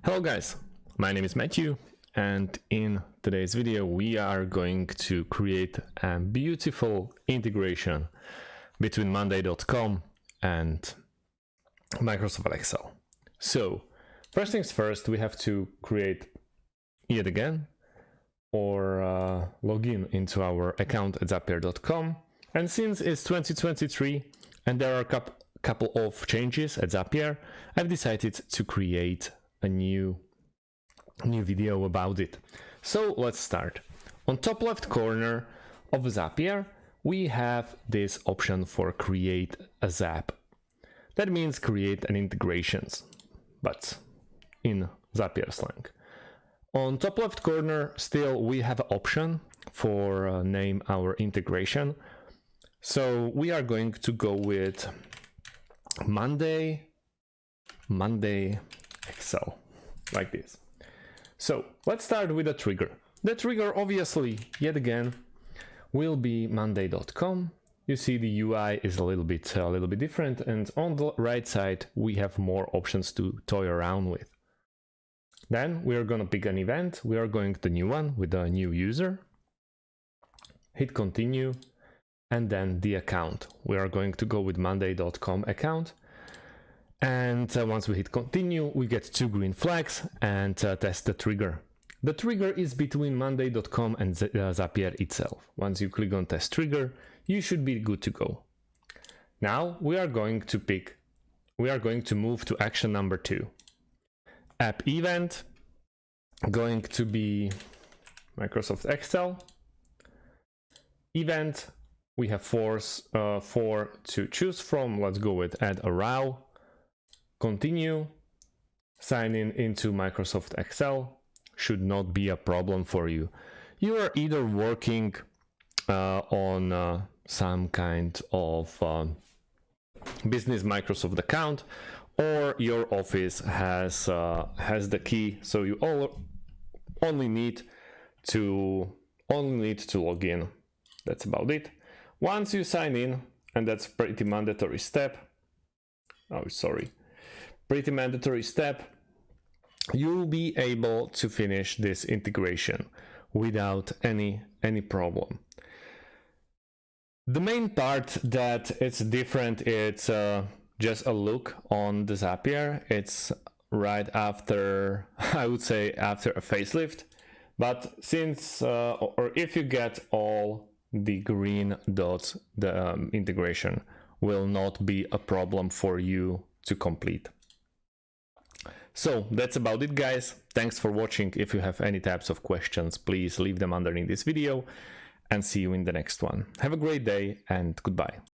Hello guys, my name is Matthew, and in today's video we are going to create a beautiful integration between Monday.com and Microsoft Excel. So first things first, we have to create yet again or log in into our account at Zapier.com. And since it's 2023 and there are a couple of changes at Zapier, I've decided to create a new video about it. So let's start. On top left corner of Zapier, we have this option for create a Zap. That means create an integrations, but in Zapier slang. On top left corner, still we have an option for name our integration. So we are going to go with Monday Excel, like this. So let's start with a trigger. The trigger, obviously, yet again, will be Monday.com. You see the UI is a little bit different, and on the right side we have more options to toy around with. Then we are going to pick an event. We are going to the new one with a new user. Hit continue, and then the account. We are going to go with Monday.com account. And once we hit continue, we get 2 green flags and test the trigger. The trigger is between Monday.com and Zapier itself. Once you click on test trigger, you should be good to go. Now we are going to move to action number 2. App event, going to be Microsoft Excel. Event, we have 4 to choose from. Let's go with add a row. Continue, sign in into Microsoft Excel. Should not be a problem for you. You are either working on some kind of business Microsoft account, or your office has the key, so you only need to log in. That's about it. Once you sign in, and that's pretty mandatory step. Pretty mandatory step, you'll be able to finish this integration without any problem. The main part that it's different, it's just a look on the Zapier. It's right after, I would say, after a facelift. But since, or if you get all the green dots, the integration will not be a problem for you to complete. So that's about it, guys. Thanks for watching. If you have any types of questions, please leave them underneath this video, and see you in the next one. Have a great day and goodbye.